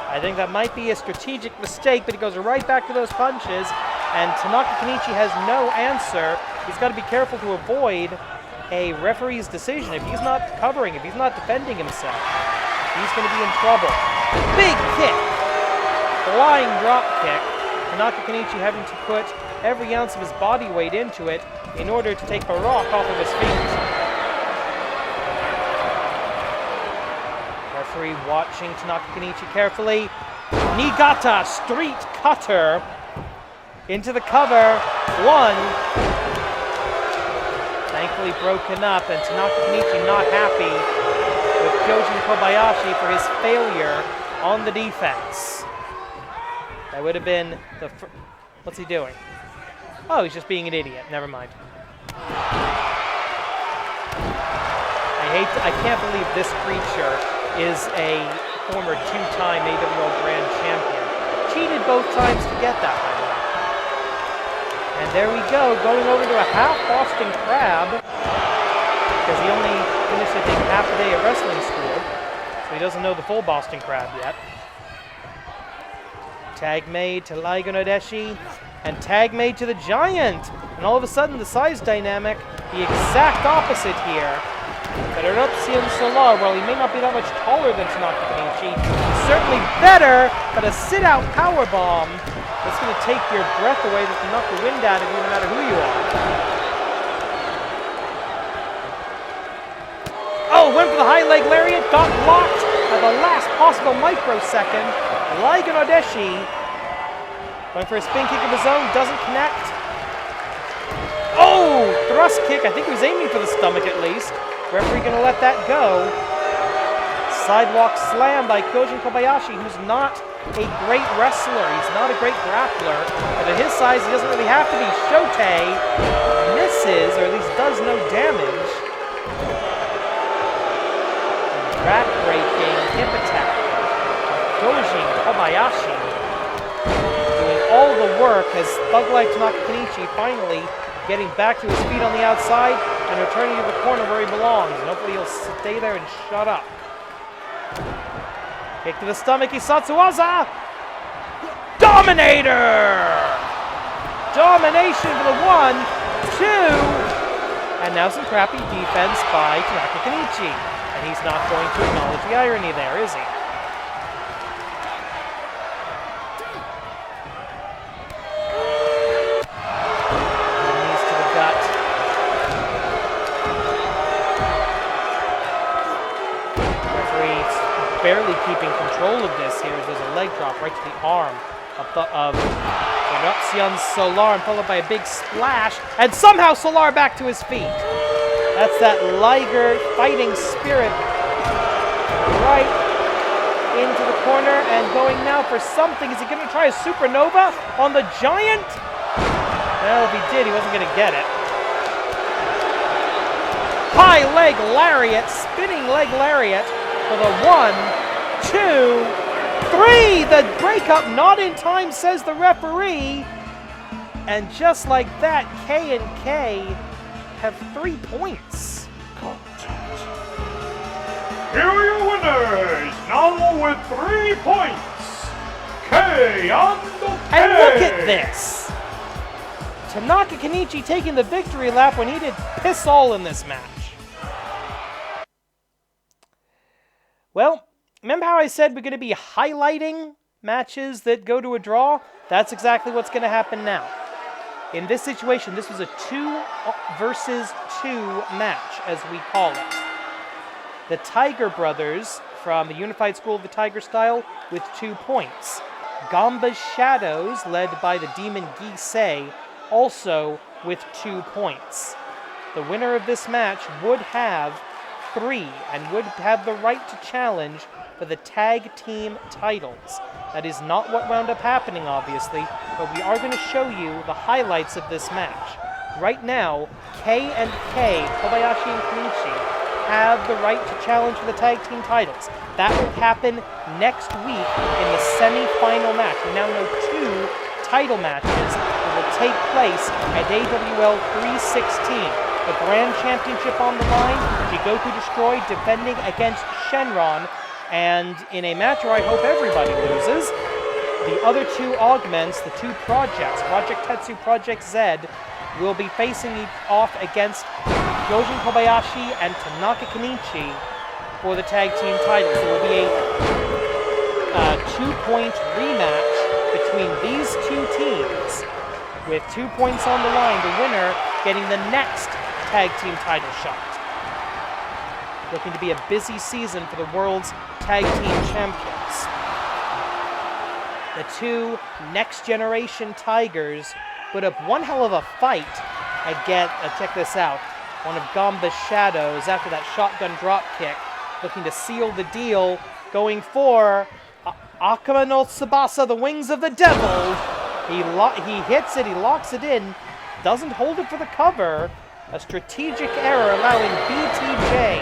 I think that might be a strategic mistake, but he goes right back to those punches, and Tanaka Kenichi has no answer. He's got to be careful to avoid a referee's decision. If he's not covering, if he's not defending himself, he's going to be in trouble. Big kick! Flying drop kick. Tanaka Kenichi having to put every ounce of his body weight into it in order to take The Rock off of his feet. Referee watching Tanaka Kenichi carefully. Niigata street cutter into the cover. 1. Thankfully broken up, and Tanaka Kenichi not happy with Kyojin Kobayashi for his failure on the defense. That would have been the... What's he doing? Oh, he's just being an idiot. Never mind. I can't believe this creature is a former 2-time AWL Grand Champion. Cheated both times to get that, by the way. And there we go, going over to a half Boston Crab, because he only finished, I think, half a day at wrestling school, so he doesn't know the full Boston Crab yet. Tag made to Liger Nodeshi, and tag made to the Giant. And all of a sudden, the size dynamic, the exact opposite here. But Erupsi and Solar, while he may not be that much taller than Tanaka Kenichi, he's certainly better, but a sit-out powerbomb that's going to take your breath away, that can knock the wind out of you no matter who you are. Oh, went for the high leg lariat, got blocked at the last possible microsecond. Liger Nodeshi going for a spin kick of his own, doesn't connect. Oh, thrust kick. I think he was aiming for the stomach at least. Referee going to let that go. Sidewalk slam by Kyojin Kobayashi, who's not a great wrestler. He's not a great grappler. But at his size, he doesn't really have to be. Shote misses, or at least does no damage. Back-breaking hip attack. Kyojin Kobayashi doing all the work as Thug Life Tanaka Kenichi finally getting back to his feet on the outside and returning to the corner where he belongs. And hopefully he'll stay there and shut up. Kick to the stomach, Isatsuwaza! Dominator! Domination for the 1, 2, and now some crappy defense by Tanaka Kenichi. And he's not going to acknowledge the irony there, is he? Knees to the gut. Referee barely keeping control of this here as there's a leg drop right to the arm of Eruption Solar, followed by a big splash, and somehow Solar back to his feet. That's that Liger fighting spirit right into the corner and going now for something. Is he going to try a supernova on the Giant? Well, if he did, he wasn't going to get it. High leg lariat, spinning leg lariat for the 1, 2, 3! The breakup not in time, says the referee. And just like that, K and K have 3 points. Here are your winners, now with 3 points. K on the K. And look at this. Tanaka Kenichi taking the victory lap when he did piss all in this match. Well, remember how I said we're going to be highlighting matches that go to a draw? That's exactly what's going to happen now. In this situation, this was a 2 versus 2 match, as we call it. The Tiger Brothers from the Unified School of the Tiger Style with 2 points. Ganba's Shadows, led by the Demon Gisei, also with 2 points. The winner of this match would have 3 and would have the right to challenge for the tag team titles. That is not what wound up happening, obviously, but we are going to show you the highlights of this match. Right now, K and K, Kobayashi and Kenichi, have the right to challenge for the tag team titles. That will happen next week in the semi-final match. We now know 2 title matches that will take place at AWL 316. The Grand Championship on the line, Jigoku Destroy defending against Shynron, and in a match where I hope everybody loses, the other 2 augments, the 2 projects, Project Tetsu, Project Z, will be facing off against Yojin Kobayashi and Tanaka Kenichi for the tag team titles. There will be a 2-point rematch between these 2 teams, with 2 points on the line, the winner getting the next tag team title shot. Looking to be a busy season for the world's tag team champions. The 2 next generation Tigers put up one hell of a fight against, check this out, one of Ganba's Shadows after that shotgun drop kick, looking to seal the deal, going for Akuma no Tsubasa, the Wings of the Devil. He hits it, he locks it in, doesn't hold it for the cover. A strategic error allowing BTJ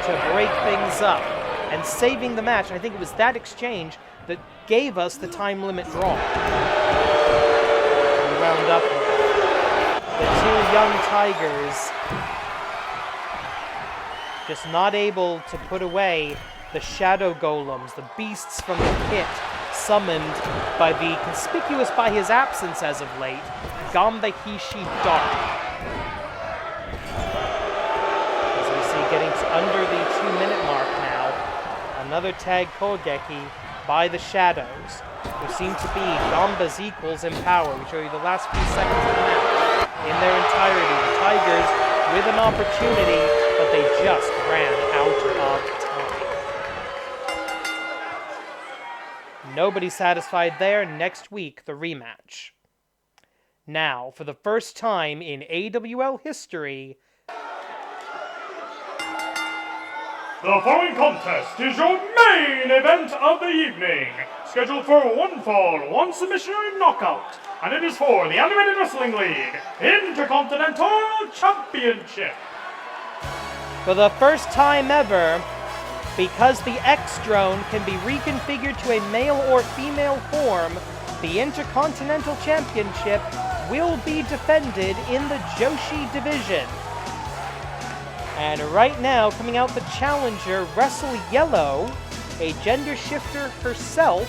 to break things up and saving the match. And I think it was that exchange that gave us the time limit draw. We wound up with the 2 young Tigers just not able to put away the shadow golems, the beasts from the pit, summoned by the conspicuous by his absence as of late, Ganba Hishi Dark. Getting under the 2-minute mark now. Another tag Kogeki by the Shadows, who seem to be Ganba's equals in power. We show you the last few seconds of the match in their entirety. The Tigers with an opportunity, but they just ran out of time. Nobody satisfied there. Next week, the rematch. Now, for the first time in AWL history, the following contest is your main event of the evening, scheduled for 1 fall, 1 submission and knockout, and it is for the Animated Wrestling League Intercontinental Championship. For the first time ever, because the X-Drone can be reconfigured to a male or female form, the Intercontinental Championship will be defended in the Joshi division. And right now, coming out the challenger, Wrestle Yellow, a gender shifter herself,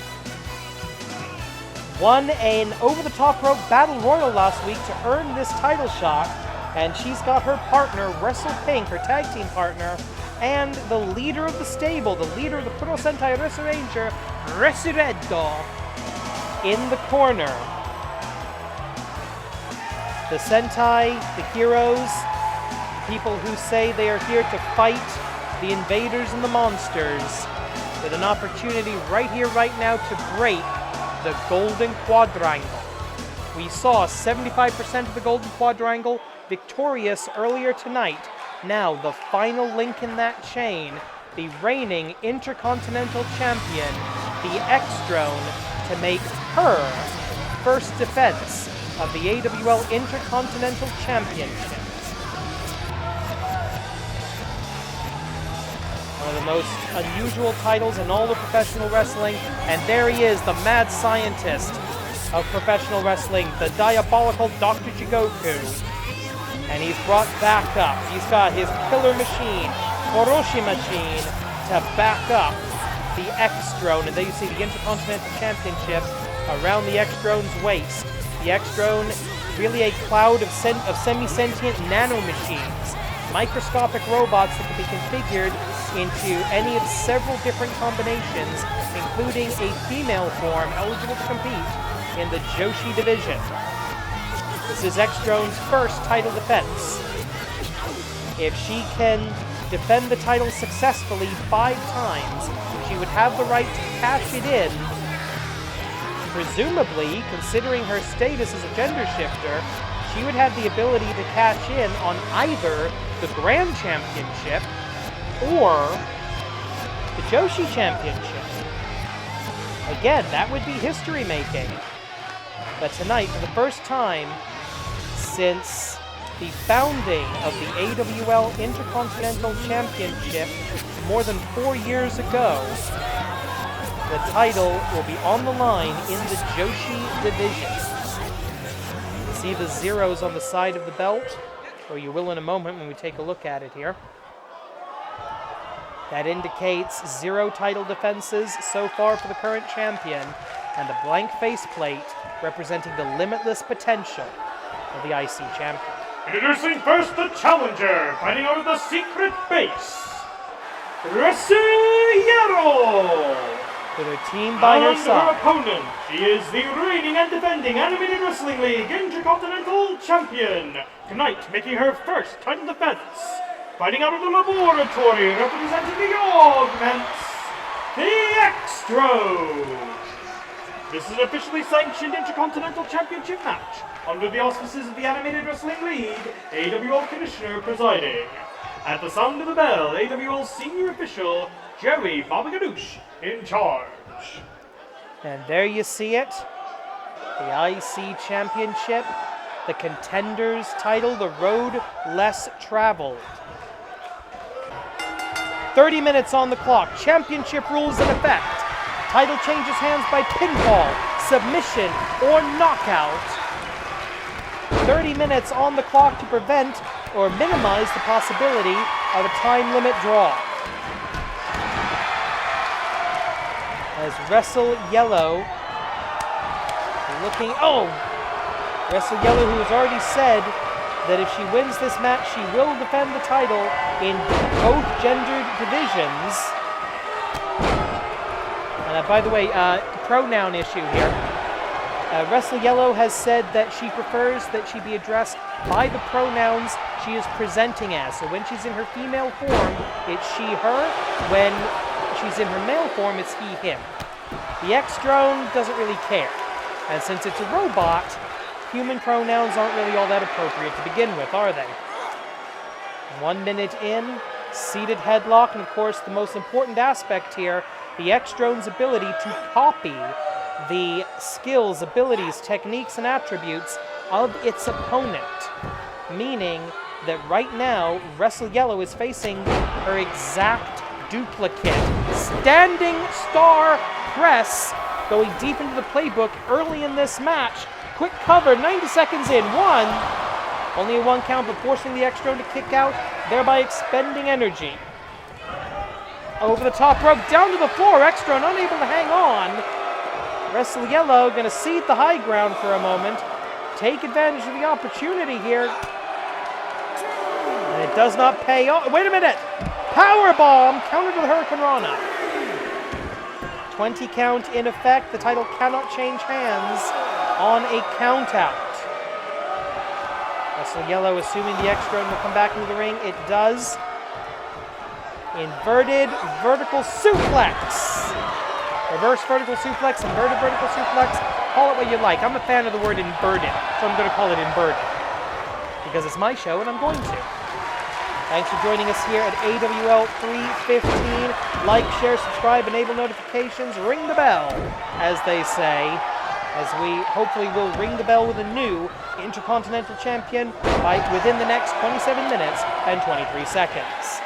won an over-the-top rope battle royal last week to earn this title shot. And she's got her partner, Wrestle Pink, her tag team partner, and the leader of the stable, the leader of the Pro Sentai Resu Ranger, Resureddo, in the corner. The Sentai, the heroes, people who say they are here to fight the invaders and the monsters, with an opportunity right here, right now, to break the Golden Quadrangle. We saw 75% of the Golden Quadrangle victorious earlier tonight. Now, the final link in that chain, the reigning Intercontinental Champion, the X-Drone, to make her first defense of the AWL Intercontinental Championship. One of the most unusual titles in all of professional wrestling, and there he is, the mad scientist of professional wrestling, the diabolical Dr. Jigoku. And he's brought back up. He's got his killer machine, Koroshi machine, to back up the X-Drone. And there you see the Intercontinental Championship around the X-Drone's waist. The X-Drone, really a cloud of semi-sentient nano-machines, microscopic robots that can be configured into any of several different combinations, including a female form eligible to compete in the Joshi division. This is X-Drone's first title defense. If she can defend the title successfully 5 times, she would have the right to cash it in. Presumably, considering her status as a gender shifter, she would have the ability to cash in on either the Grand Championship or the Joshi Championship. Again, that would be history-making. But tonight, for the first time since the founding of the AWL Intercontinental Championship more than 4 years ago, the title will be on the line in the Joshi division. See the zeros on the side of the belt, or you will in a moment when we take a look at it here. That indicates 0 title defenses so far for the current champion, and the blank faceplate representing the limitless potential of the IC champion. Introducing first the challenger, fighting out of the secret base, Resu. With her team by her side. Her opponent, she is the reigning and defending Animated Wrestling League Intercontinental Champion. Tonight, making her first title defense, fighting out of the laboratory, representing the Augments, the X-Drone. This is an officially sanctioned Intercontinental Championship match under the auspices of the Animated Wrestling League, AWL Commissioner presiding. At the sound of the bell, AWL Senior Official Jerry Babagadoosh in charge. And there you see it. The IC Championship, the Contenders title, the road less traveled. 30 minutes on the clock. Championship rules in effect. Title changes hands by pinfall, submission, or knockout. 30 minutes on the clock to prevent or minimize the possibility of a time limit draw. As Wrestle Yellow looking, Wrestle Yellow, who has already said that if she wins this match, she will defend the title in both gendered divisions. And by the way, pronoun issue here. Wrestle Yellow has said that she prefers that she be addressed by the pronouns she is presenting as. So when she's in her female form, it's she, her. When she's in her male form, it's he, him. The X-Drone doesn't really care. And since it's a robot, human pronouns aren't really all that appropriate to begin with, are they? 1 minute in, seated headlock, and of course the most important aspect here, the X-Drone's ability to copy the skills, abilities, techniques, and attributes of its opponent. Meaning that right now, Wrestle Yellow is facing her exact duplicate. Standing star press going deep into the playbook early in this match. Quick cover, 90 seconds in, 1. Only a 1 count, but forcing the X-Drone to kick out, thereby expending energy. Over the top rope, down to the floor, X-Drone unable to hang on. Wrestle Yellow going to cede the high ground for a moment, take advantage of the opportunity here. And it does not pay off. Wait a minute! Power bomb, countered with Hurricane Rana. 20 count in effect. The title cannot change hands on a count out. Wrestle Yellow assuming the X-Drone will come back into the ring. It does. Inverted vertical suplex. Reverse vertical suplex, inverted vertical suplex. Call it what you like. I'm a fan of the word inverted, so I'm going to call it inverted. Because it's my show and I'm going to. Thanks for joining us here at AWL 315. Like, share, subscribe, enable notifications, ring the bell, as they say, as we hopefully will ring the bell with a new Intercontinental Champion within the next 27 minutes and 23 seconds.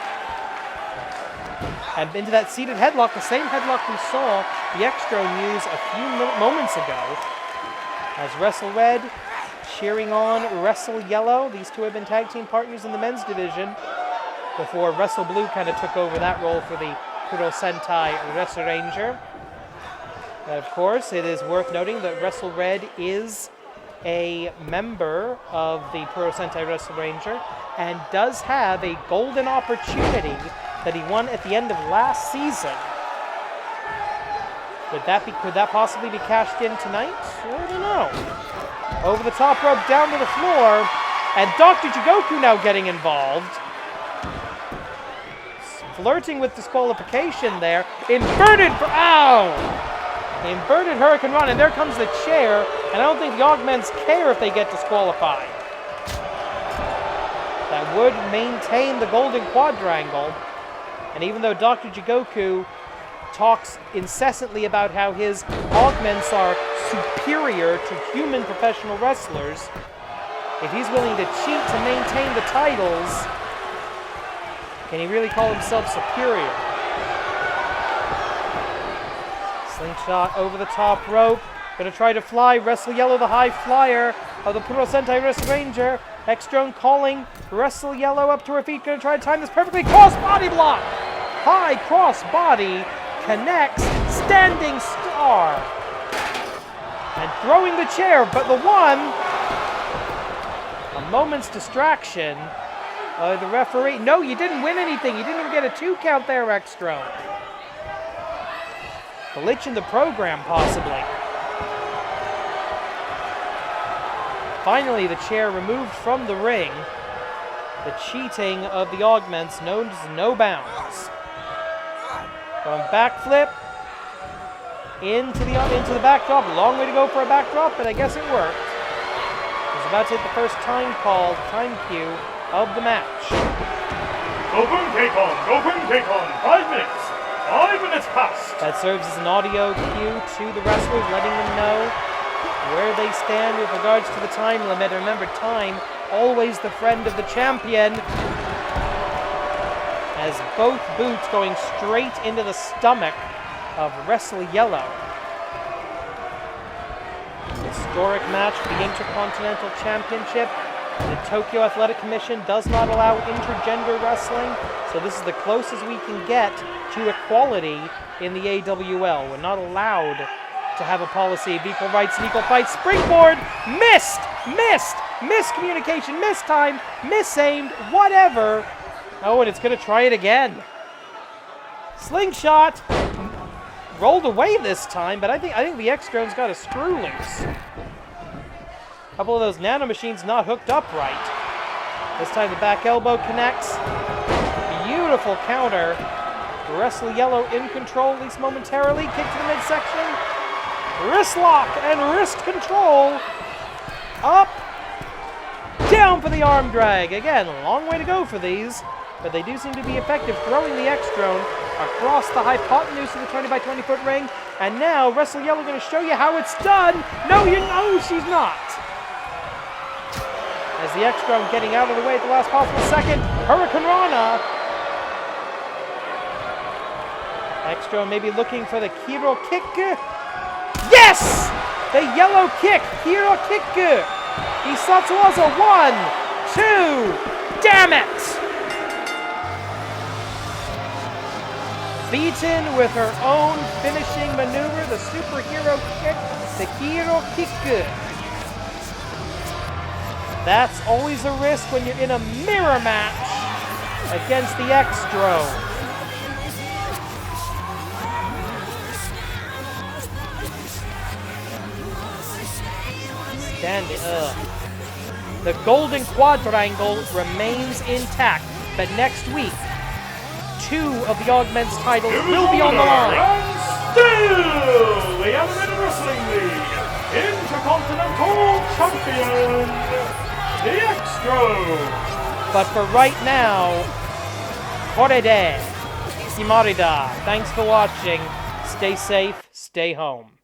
And into that seated headlock, the same headlock we saw the X-Drone use a few moments ago, as Wrestle Red cheering on Wrestle Yellow. These two have been tag team partners in the men's division before Wrestle Blue kind of took over that role for the Puro Sentai Wrestle Ranger. Of course, it is worth noting that Wrestle Red is a member of the Puro Sentai Wrestle Ranger and does have a golden opportunity that he won at the end of last season. Could that possibly be cashed in tonight? I don't know. Over the top rope, down to the floor, and Dr. Jigoku now getting involved. Flirting with disqualification there. Inverted for, ow! Inverted Hurricane Run, and there comes the chair, and I don't think the Augments care if they get disqualified. That would maintain the golden quadrangle. And even though Dr. Jigoku talks incessantly about how his augments are superior to human professional wrestlers, if he's willing to cheat to maintain the titles, can he really call himself superior? Slingshot over the top rope. Gonna try to fly. Wrestle Yellow, the high flyer of the Puro Sentai Wrestle Ranger. X-Drone calling Wrestle Yellow up to her feet. Gonna try to time this perfectly. Cross body block. High cross body connects. Standing star. And throwing the chair, but the one. A moment's distraction. The referee. No, you didn't win anything. You didn't even get a 2 count there, X-Drone. Glitch in the program, possibly. Finally, the chair removed from the ring. The cheating of the Augments knows no bounds. Going backflip into the backdrop. Long way to go for a backdrop, but I guess it worked. He's about to hit the first time cue of the match. Open take on. 5 minutes. 5 minutes past. That serves as an audio cue to the wrestlers, letting them know where they stand with regards to the time limit. Remember, time, always the friend of the champion. As both boots going straight into the stomach of Wrestle Yellow. Historic match for the Intercontinental Championship. The Tokyo Athletic Commission does not allow intergender wrestling, so this is the closest we can get to equality in the AWL. We're not allowed to have a policy of equal rights and equal fights. Springboard, missed, miscommunication, mistime, misaimed, whatever. Oh, and it's going to try it again. Slingshot rolled away this time, but I think the X-Drone's got a screw loose. A couple of those nanomachines not hooked up right. This time the back elbow connects. Beautiful counter. Wrestle Yellow in control, at least momentarily. Kick to the midsection. Wrist lock and wrist control. Up. Down for the arm drag. Again, a long way to go for these, but they do seem to be effective, throwing the X-Drone across the hypotenuse of the 20 by 20 foot ring. And now Wrestle Yellow going to show you how it's done. No, she's not. As the X-Drone getting out of the way at the last possible second. Hurricane Rana. X-Drone maybe looking for the Kiro kick. Yes! The yellow kick, hero kick. Isatsuwaza 1, 2, damn it! Beaten with her own finishing maneuver, the superhero kick, the hero kick. That's always a risk when you're in a mirror match against the Extro. Standing up. The golden quadrangle remains intact, but next week, 2 of the Augments titles will be on the line. And still, the Animated Wrestling League Intercontinental Champion, the Extro. But for right now, Korede, Kimarida. Thanks for watching. Stay safe, stay home.